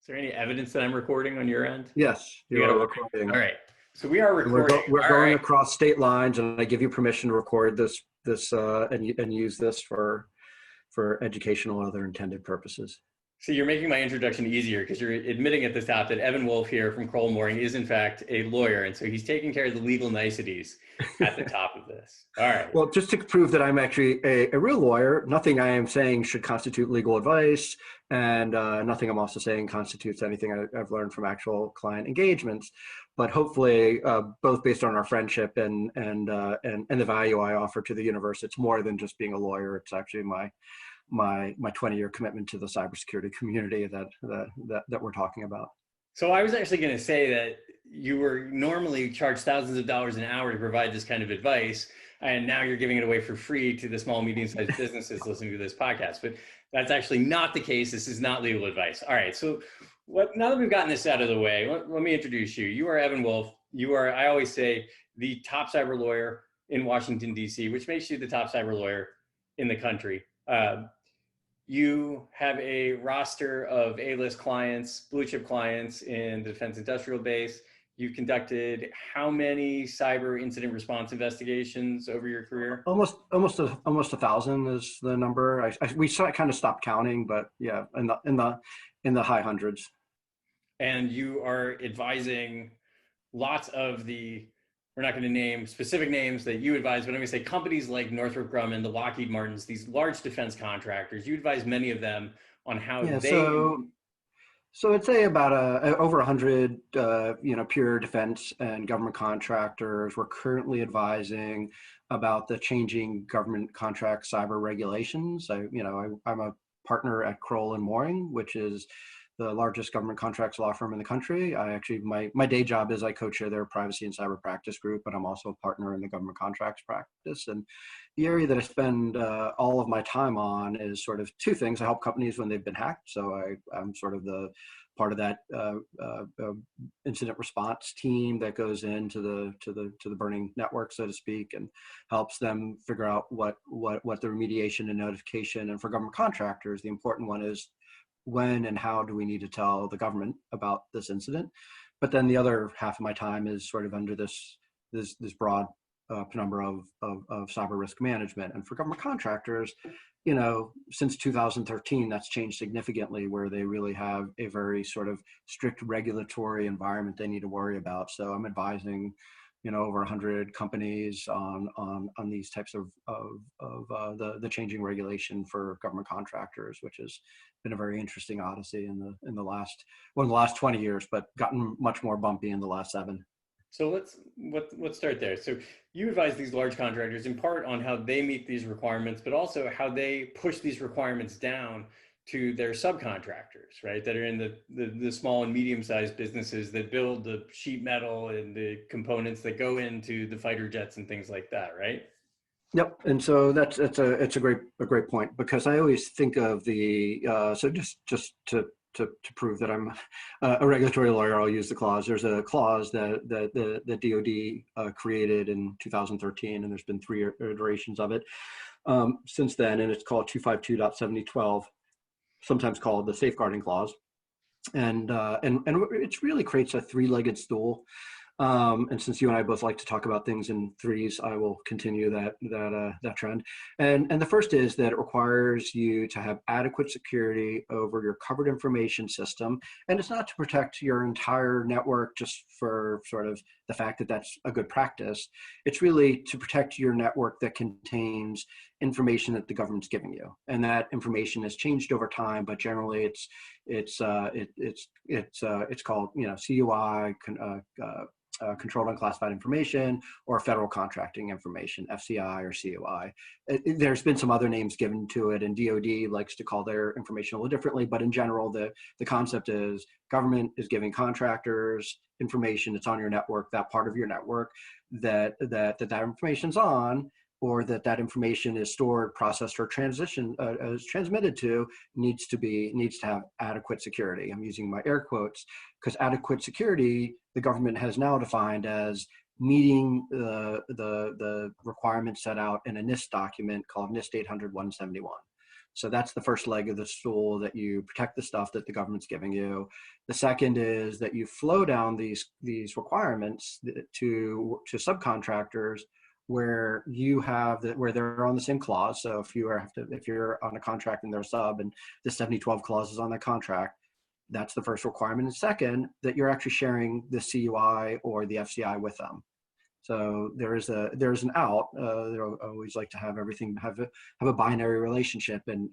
Is there any evidence that I'm recording on your end? Yes, You you got are to work. recording. All right. So we are And recording. we're All going right. across state lines, and I give you permission to record and use this for educational and other intended purposes. So you're making my introduction easier because you're admitting at the top that Evan Wolff here from Crowell & Moring is in fact a lawyer. And so he's taking care of the legal niceties at the top of this. All right. Well, just to prove that I'm actually a real lawyer, nothing I am saying should constitute legal advice, and nothing I'm also saying constitutes anything I've learned from actual client engagements. But hopefully, both based on our friendship and the value I offer to the universe, it's more than just being a lawyer. It's actually my 20-year commitment to the cybersecurity community that we're talking about. So I was actually going to say that you were normally charged thousands of dollars an hour to provide this kind of advice, and now you're giving it away for free to the small, medium-sized businesses listening to this podcast. But that's actually not the case. This is not legal advice. All right. So now that we've gotten this out of the way, let me introduce you. You are Evan Wolff. You are, I always say, the top cyber lawyer in Washington, D.C., which makes you the top cyber lawyer in the country. You have a roster of A-list clients, blue chip clients in the defense industrial base. You've conducted how many cyber incident response investigations over your career? Almost 1,000 is the number. We kind of stopped counting, but yeah, in the high hundreds. And you are advising lots of the, we're not going to name specific names that you advise, but I'm going to say companies like Northrop Grumman, the Lockheed Martins, these large defense contractors. You advise many of them on how So I'd say about over 100, pure defense and government contractors. We're currently advising about the changing government contract cyber regulations. I'm a partner at Crowell & Moring, which is the largest government contracts law firm in the country. I actually, my day job is I co-chair their privacy and cyber practice group, but I'm also a partner in the government contracts practice. And the area that I spend all of my time on is sort of two things. I help companies when they've been hacked. So I'm sort of the part of that incident response team that goes into the burning network, so to speak, and helps them figure out what the remediation and notification. And for government contractors, the important one is when and how do we need to tell the government about this incident. But then the other half of my time is sort of under this broad penumbra of cyber risk management. And for government contractors, since 2013, that's changed significantly, where they really have a very sort of strict regulatory environment they need to worry about. So I'm advising, over 100 companies on these types of the changing regulation for government contractors, which has been a very interesting odyssey in the last 20 years, but gotten much more bumpy in the last 7. So let's start there. So you advise these large contractors in part on how they meet these requirements, but also how they push these requirements down to their subcontractors, right? That are in the small and medium-sized businesses that build the sheet metal and the components that go into the fighter jets and things like that, right? Yep, and so it's a great point, because I always think of the so just to prove that I'm a regulatory lawyer, I'll use the clause. There's a clause that the DOD created in 2013, and there's been 3 iterations of it since then, and it's called 252.7012, sometimes called the safeguarding clause, and it really creates a 3-legged stool. And since you and I both like to talk about things in threes, I will continue that trend. And the first is that it requires you to have adequate security over your covered information system. And it's not to protect your entire network just for sort of the fact that that's a good practice. It's really to protect your network that contains information that the government's giving you. And that information has changed over time, but generally it's called, CUI, controlled unclassified information, or federal contracting information, FCI or CUI. There's been some other names given to it, and DOD likes to call their information a little differently, but in general, the concept is government is giving contractors information that's on your network, that part of your network that information's on, or that information is stored, processed, or is transmitted to, needs to have adequate security. I'm using my air quotes, because adequate security, the government has now defined as meeting the requirements set out in a NIST document called NIST 800-171. So that's the first leg of the stool, that you protect the stuff that the government's giving you. The second is that you flow down these requirements to subcontractors where you have where they're on the same clause. So if you're on a contract and they're a sub and the 7012 clause is on that contract, that's the first requirement. And second, that you're actually sharing the CUI or the FCI with them. So there's an out. They always like to have everything have a binary relationship, and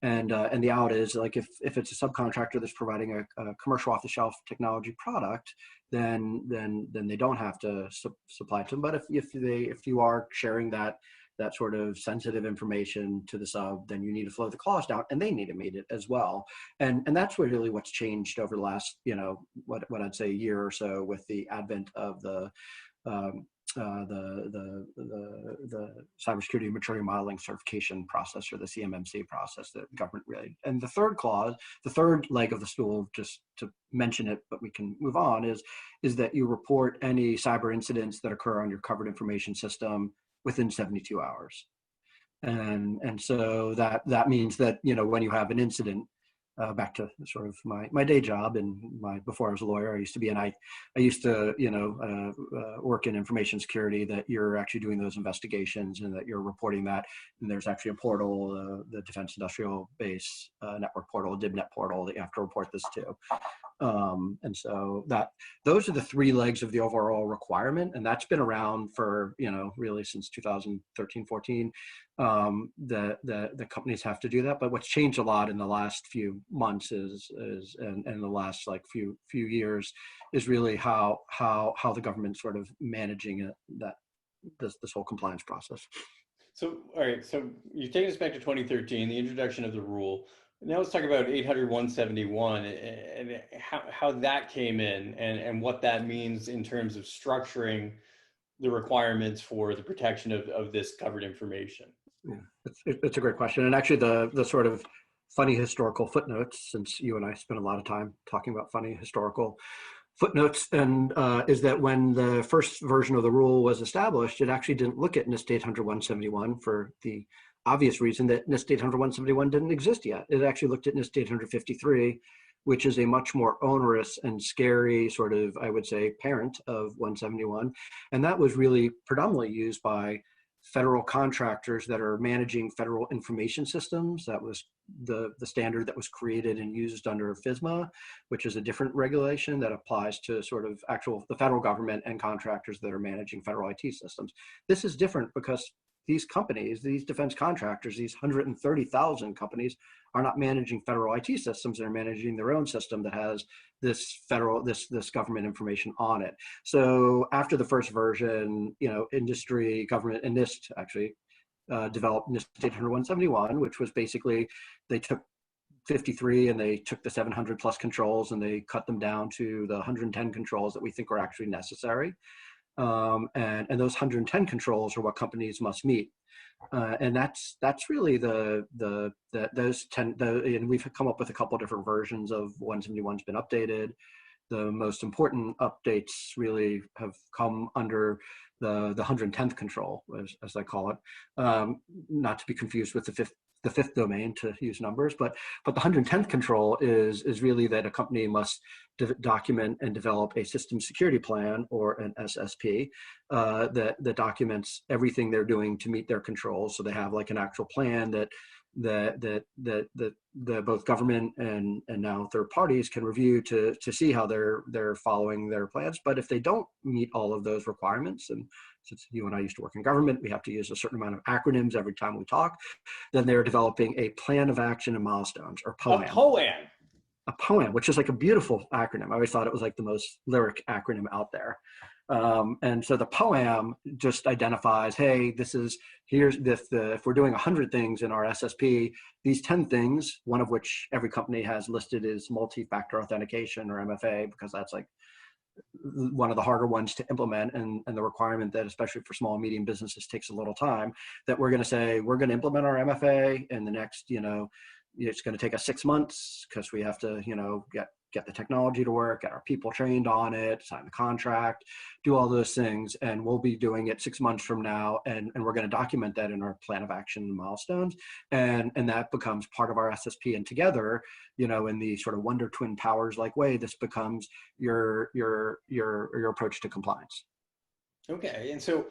the out is like if it's a subcontractor that's providing a commercial off-the-shelf technology product, then they don't have to supply to them. But if you are sharing that sort of sensitive information to the sub, then you need to flow the clause down, and they need to meet it as well. And that's really what's changed over the last, what I'd say, year or so, with the advent of the Cybersecurity Maturity Modeling Certification process, or the CMMC process, that the government really. And the third leg of the stool, just to mention it, but we can move on, is that you report any cyber incidents that occur on your covered information system within 72 hours. And so that means that, when you have an incident, back to sort of my day job, and before I was a lawyer, I used to work in information security, that you're actually doing those investigations and that you're reporting that. And there's actually a portal, the Defense Industrial Base Network portal, DIBNet portal, that you have to report this to. And so those are the three legs of the overall requirement, and that's been around for really since 2013, 14. The companies have to do that, but what's changed a lot in the last few months is and the last few years is really how the government's sort of managing this whole compliance process. So, all right, so you've taken us back to 2013, the introduction of the rule. Now let's talk about 800-171 and how that came in, and what that means in terms of structuring the requirements for the protection of this covered information. Yeah, it's a great question. And actually the sort of funny historical footnotes, since you and I spent a lot of time talking about funny historical footnotes, and is that when the first version of the rule was established, it actually didn't look at NIST 800-171 for the obvious reason that NIST 800-171 didn't exist yet. It actually looked at NIST 853, which is a much more onerous and scary sort of, I would say, parent of 171. And that was really predominantly used by federal contractors that are managing federal information systems. That was the standard that was created and used under FISMA, which is a different regulation that applies to sort of the federal government and contractors that are managing federal IT systems. This is different because these companies, these defense contractors, these 130,000 companies are not managing federal IT systems. They're managing their own system that has this government information on it. So after the first version, industry, government, and NIST actually developed NIST 800-171, which was basically, they took 53 and they took the 700 plus controls and they cut them down to the 110 controls that we think are actually necessary. And those 110 controls are what companies must meet. And that's really those 10, and we've come up with a couple different versions of 171's been updated. The most important updates really have come under the 110th control, as I call it, not to be confused with the fifth domain, to use numbers, but the 110th control is really that a company must document and develop a system security plan, or an SSP, that documents everything they're doing to meet their controls. So they have like an actual plan that both government and now third parties can review to see how they're following their plans. But if they don't meet all of those requirements, and since you and I used to work in government, we have to use a certain amount of acronyms every time we talk, then they're developing a plan of action and milestones, or POAM. A POAM, which is like a beautiful acronym. I always thought it was like the most lyric acronym out there. And so the POAM just identifies, hey, if we're doing 100 things in our SSP, these 10 things, one of which every company has listed is multi-factor authentication, or MFA, because that's like one of the harder ones to implement, and the requirement that, especially for small and medium businesses, takes a little time, that we're going to say, we're going to implement our MFA in the next, it's going to take us 6 months because we have to, get get the technology to work, get our people trained on it, sign the contract, do all those things. And we'll be doing it 6 months from now. And we're going to document that in our plan of action and milestones. And that becomes part of our SSP. And together, in the sort of Wonder Twin Powers like way, this becomes your approach to compliance. Okay. And so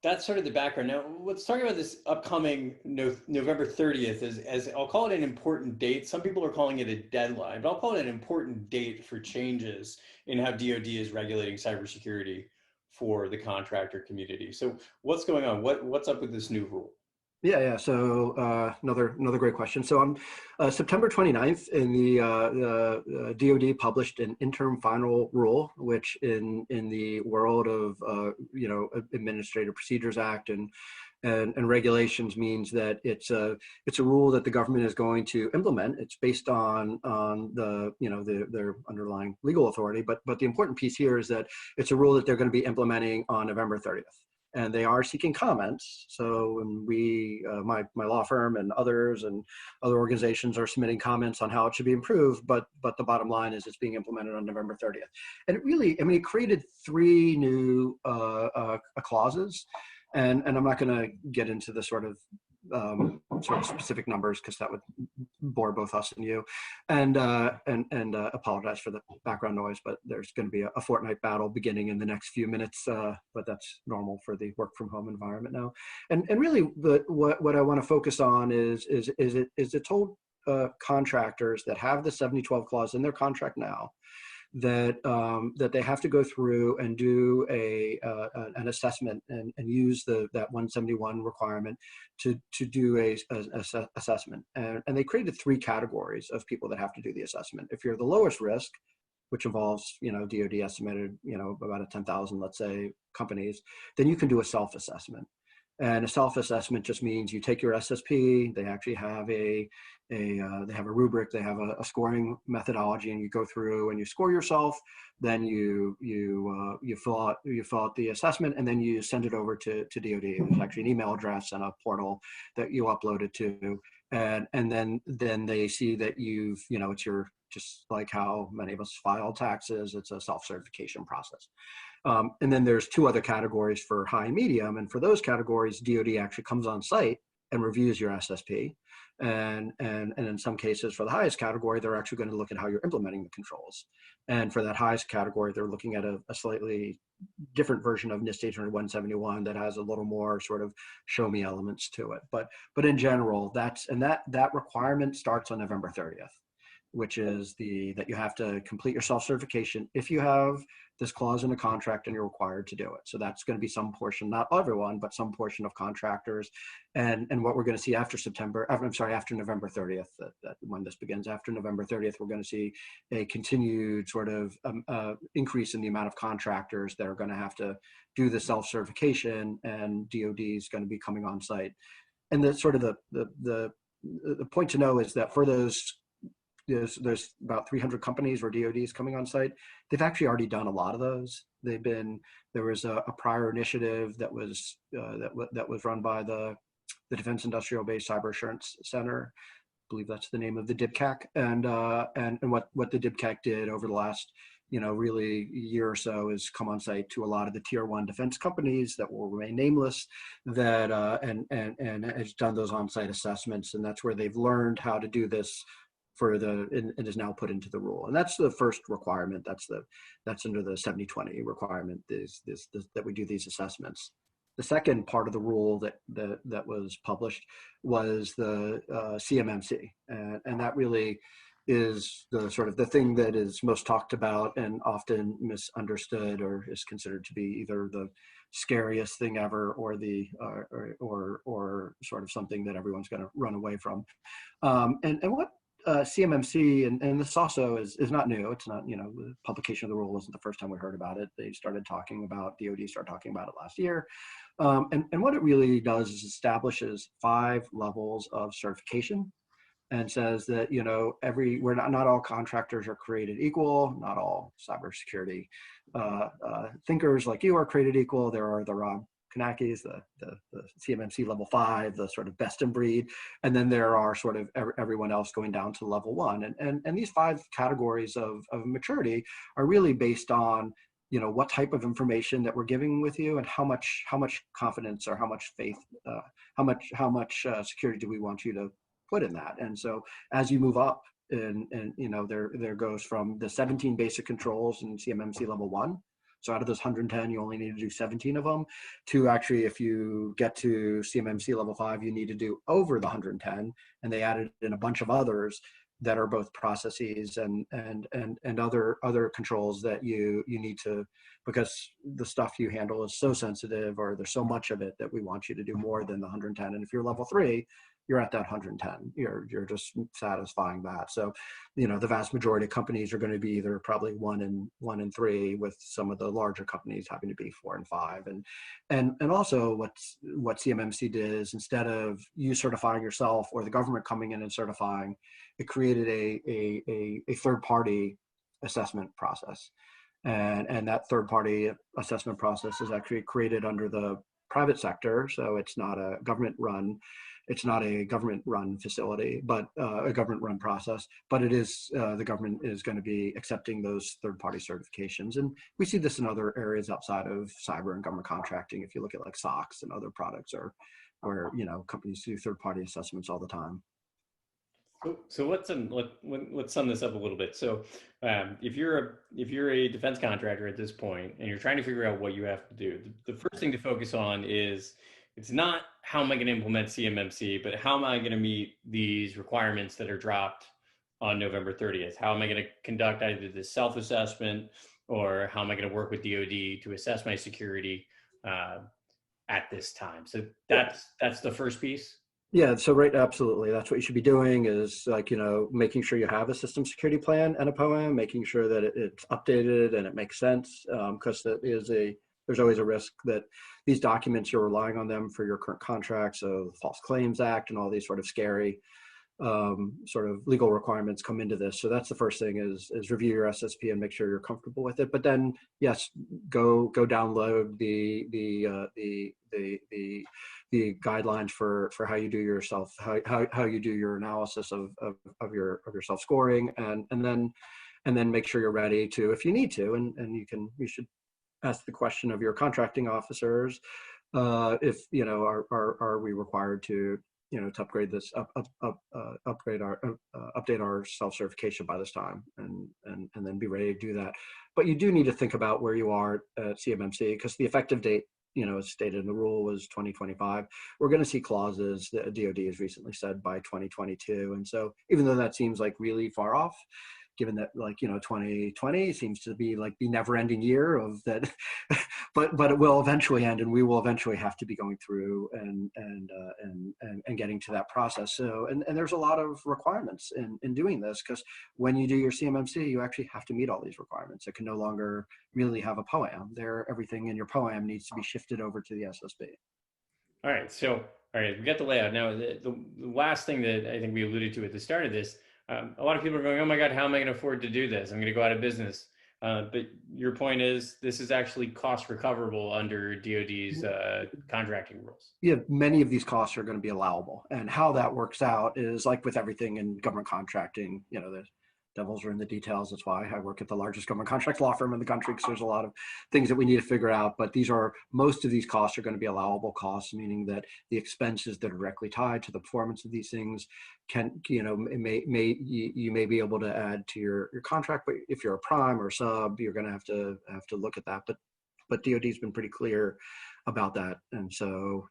that's sort of the background. Now, let's talk about this upcoming November 30th as I'll call it an important date. Some people are calling it a deadline, but I'll call it an important date for changes in how DOD is regulating cybersecurity for the contractor community. So what's going on? What's up with this new rule? Yeah. So another great question. So on September 29th, in the DOD published an interim final rule, which in the world of Administrative Procedures Act and regulations means that it's a rule that the government is going to implement. It's based on their underlying legal authority, but the important piece here is that it's a rule that they're going to be implementing on November 30th. And they are seeking comments. So when we, my law firm and others and other organizations are submitting comments on how it should be improved, but the bottom line is it's being implemented on November 30th. And it really, it created 3 new clauses. And I'm not going to get into the sort of specific numbers because that would bore both us and you. And apologize for the background noise, but there's going to be a fortnight battle beginning in the next few minutes. But that's normal for the work from home environment now. And really, what I want to focus on is it told contractors that have the 7012 clause in their contract now that they have to go through and do an assessment and use that 171 requirement to do a assessment. And they created 3 categories of people that have to do the assessment. If you're the lowest risk, which involves, DOD estimated, about 10,000, let's say, companies, then you can do a self-assessment. And a self-assessment just means you take your SSP. They actually have they have a rubric. They have a scoring methodology, and you go through and you score yourself. Then you fill out the assessment, and then you send it over to DOD. There's actually an email address and a portal that you upload it to, and then they see that you've it's your, just like how many of us file taxes. It's a self-certification process. And then there's 2 other categories for high and medium. And for those categories, DOD actually comes on site and reviews your SSP. And in some cases, for the highest category, they're actually going to look at how you're implementing the controls. And for that highest category, they're looking at a slightly different version of NIST 800-171 that has a little more sort of show me elements to it. But in general, that requirement starts on November 30th, which is that you have to complete your self-certification if you have this clause in a contract and you're required to do it. So that's going to be some portion, not everyone, but some portion of contractors. And what we're going to see after November 30th, that when this begins after November 30th, we're going to see a continued sort of increase in the amount of contractors that are going to have to do the self-certification, and DOD is going to be coming on site. And the sort of the point to know is that for those, there's about 300 companies where DOD is coming on site. They've actually already done a lot of those. There was a prior initiative that was run by the Defense Industrial Base Cyber Assurance Center. I believe that's the name of the DIBCAC. And what the DIBCAC did over the last really year or so is come on site to a lot of the tier 1 defense companies that will remain nameless, that and has done those on-site assessments, and that's where they've learned how to do this. It is now put into the rule, and that's the first requirement. That's under the 7020 requirement is that we do these assessments. The second part of the rule that was published was the CMMC, and that really is the sort of the thing that is most talked about and often misunderstood, or is considered to be either the scariest thing ever or or sort of something that everyone's going to run away from. And what CMMC, and this also is not new. It's not, the publication of the rule wasn't the first time we heard about it. DOD started talking about it last year. And what it really does is establishes 5 levels of certification, and says that, not all contractors are created equal. Not all cybersecurity thinkers like you are created equal. There are the Kanakis, the CMMC level 5, the sort of best in breed, and then there are sort of everyone else going down to level 1. And these 5 categories of maturity are really based on, what type of information that we're giving with you, and how much confidence or how much faith, how much security do we want you to put in that. And so as you move up, and there goes from the 17 basic controls in CMMC level 1. So out of those 110, you only need to do 17 of them, to actually, if you get to CMMC level 5, you need to do over the 110. And they added in a bunch of others that are both processes and other controls that you need to, because the stuff you handle is so sensitive, or there's so much of it, that we want you to do more than the 110. And if you're level 3, you're at that 110. You're just satisfying that. So, the vast majority of companies are going to be either probably 1 and 3, with some of the larger companies having to be 4 and 5. And also what CMMC did is, instead of you certifying yourself or the government coming in and certifying, it created a third-party assessment process. And that third-party assessment process is actually created under the private sector. So it's not a government-run facility, but a government-run process. But it is, the government is going to be accepting those third-party certifications. And we see this in other areas outside of cyber and government contracting. If you look at like SOCs and other products, or where companies do third-party assessments all the time. So let's sum this up a little bit. So if you're a defense contractor at this point, and you're trying to figure out what you have to do, the first thing to focus on is, it's not how am I going to implement CMMC, but how am I going to meet these requirements that are dropped on November 30th? How am I going to conduct either this self-assessment, or how am I going to work with DOD to assess my security at this time? So that's the first piece. Yeah, so right, absolutely. That's what you should be doing, is like, making sure you have a system security plan and a POAM, making sure that it's updated and it makes sense, because there's always a risk that these documents, you're relying on them for your current contract. So the False Claims Act and all these sort of scary sort of legal requirements come into this. So that's the first thing, is review your SSP and make sure you're comfortable with it. But then, yes, go download the guidelines for how you do how you do your analysis of your self scoring, and then make sure you're ready to, if you need to, and you should ask the question of your contracting officers, if are we required to upgrade this, update our self-certification by this time, and then be ready to do that. But you do need to think about where you are at CMMC, because the effective date, as stated in the rule, was 2025. We're going to see clauses that DOD has recently said by 2022. And so even though that seems like really far off, given that 2020 seems to be like the never-ending year of that, but it will eventually end, and we will eventually have to be going through and getting to that process. So and there's a lot of requirements in doing this, because when you do your CMMC, you actually have to meet all these requirements. It can no longer really have a POAM. Everything in your POAM needs to be shifted over to the SSB. All right, so we got the layout. Now, the last thing that I think we alluded to at the start of this, a lot of people are going, oh my God, how am I going to afford to do this? I'm going to go out of business. But your point is, this is actually cost recoverable under DOD's contracting rules. Yeah, many of these costs are going to be allowable. And how that works out is like with everything in government contracting, the devils are in the details. That's why I work at the largest government contract law firm in the country, because there's a lot of things that we need to figure out. But most of these costs are going to be allowable costs, meaning that the expenses that are directly tied to the performance of these things you may be able to add to your contract. But if you're a prime or a sub, you're going to have to look at that. But DOD's been pretty clear about that. And so,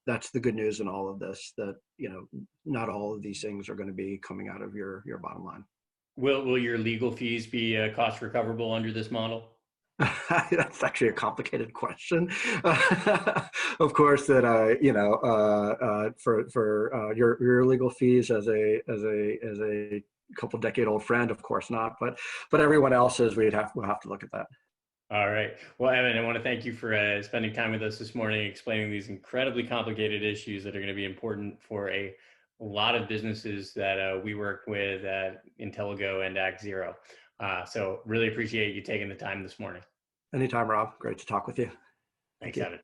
that's the good news in all of this, that, not all of these things are going to be coming out of your bottom line. Will your legal fees be cost recoverable under this model? That's actually a complicated question. Of course, that for your legal fees as a couple-decade-old friend, of course not. But everyone else's, we'll have to look at that. All right. Well, Evan, I want to thank you for spending time with us this morning, explaining these incredibly complicated issues that are going to be important for a lot of businesses that we work with at Intelligo and Act Zero. So really appreciate you taking the time this morning. Anytime, Rob. Great to talk with you. Thanks, Evan.